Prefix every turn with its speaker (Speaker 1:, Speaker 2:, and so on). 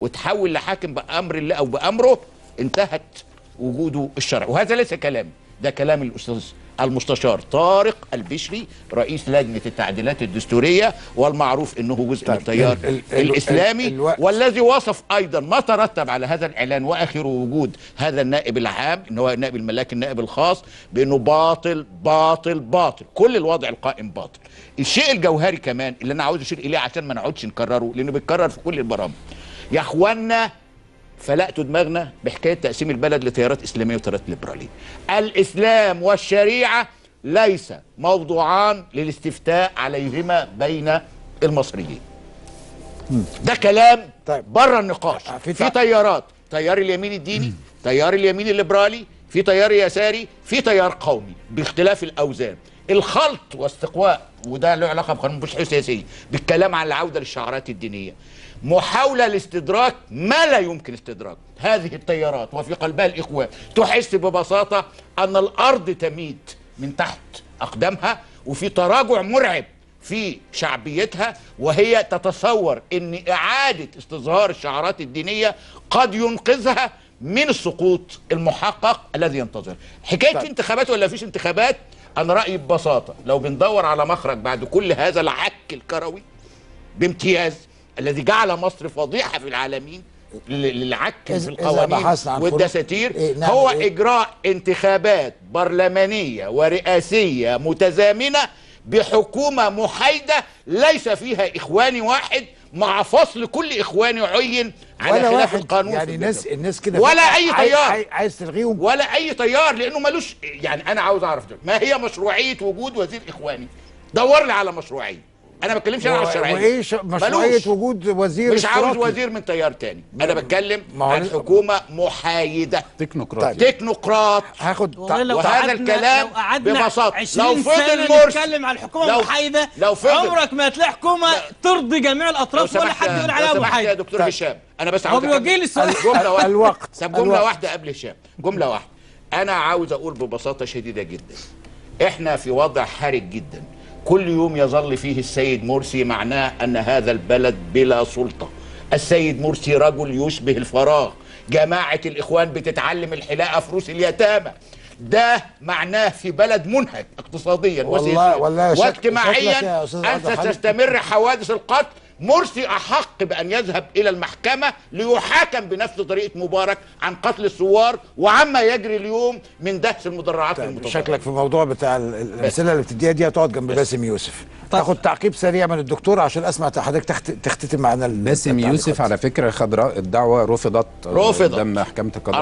Speaker 1: وتحول لحاكم بأمر الله أو بأمره، انتهت وجوده الشرعي. وهذا ليس كلامي، ده كلام الأستاذ المستشار طارق البشري رئيس لجنة التعديلات الدستورية، والمعروف أنه جزء من التيار الإسلامي، والذي وصف أيضا ما ترتب على هذا الإعلان وآخره وجود هذا النائب العام، أنه هو النائب الملاكي النائب الخاص، بأنه باطل باطل باطل، كل الوضع القائم باطل. الشيء الجوهري كمان اللي أنا عاوز أشير إليه عشان ما نقعدش نكرره لأنه بيتكرر في كل البرامج، يا اخوانا فلقتوا دماغنا بحكايه تقسيم البلد لتيارات اسلاميه وتيارات ليبراليه. الاسلام والشريعه ليس موضوعان للاستفتاء عليهما بين المصريين. ده كلام بره النقاش. في تيارات، تيار اليمين الديني، تيار اليمين الليبرالي، في تيار يساري، في تيار قومي باختلاف الاوزان. الخلط واستقواء، وده له علاقه بقانون البشريه السياسيه، بالكلام عن العوده للشعارات الدينيه، محاولة لاستدراك ما لا يمكن استدراك هذه التيارات، وفي قلبها الإخوان تحس ببساطة أن الأرض تميد من تحت أقدامها، وفي تراجع مرعب في شعبيتها، وهي تتصور أن إعادة استظهار الشعارات الدينية قد ينقذها من السقوط المحقق الذي ينتظر. حكاية انتخابات ولا فيش انتخابات، أنا رأيي ببساطة لو بندور على مخرج بعد كل هذا العك الكروي بامتياز الذي جعل مصر فضيحة في العالمين للعك في القوانين والدساتير، هو إجراء انتخابات برلمانية ورئاسية متزامنة بحكومة محايدة ليس فيها إخواني واحد، مع فصل كل إخواني عين على خلاف القانون.
Speaker 2: يعني الناس كده
Speaker 1: ولا أي تيار
Speaker 2: عايز تلغيهم،
Speaker 1: ولا أي تيار، لأنه ملوش. يعني أنا عاوز أعرف ما هي مشروعية وجود وزير إخواني؟ دور لي على مشروعية. انا ما بتكلمش انا على الشرعيه.
Speaker 2: وايه مشروعيه وجود وزير؟
Speaker 1: مش عاوز وزير من تيار تاني، انا بتكلم عن حكومه محايده تكنوقراط.
Speaker 2: هاخد
Speaker 1: وهذا الكلام ببساطه
Speaker 3: لو فضل مرسي نتكلم عن الحكومه المحايده، عمرك ما هتلاقي حكومه ترضي جميع الاطراف ولا حد يقول عليها محايده.
Speaker 1: يا دكتور هشام انا بس عاوز
Speaker 3: بيوجه لي السؤال
Speaker 2: الوقت.
Speaker 1: طب جمله واحده قبل هشام، جمله واحده. انا عاوز اقول ببساطه شديده جدا، احنا في وضع حرج جدا. كل يوم يظل فيه السيد مرسي، معناه أن هذا البلد بلا سلطة. السيد مرسي رجل يشبه الفراغ. جماعة الإخوان بتتعلم الحلاقة في رؤوس اليتامى. ده معناه في بلد منهك اقتصاديا واجتماعيا أن تستمر حوادث القتل. مرسي أحق بأن يذهب إلى المحكمة ليحاكم بنفس طريقة مبارك عن قتل الثوار وعما يجري اليوم من دهس المدرعات المتطرفة.
Speaker 2: شكلك في الموضوع بتاع الأمثلة اللي بتديها دي هتقعد جنب باسم يوسف. تاخد تعقيب سريع من الدكتور عشان أسمع حضرتك تختتم معنا.
Speaker 4: باسم يوسف على فكرة خضراء الدعوة رفضت قدام محكمة القضاء.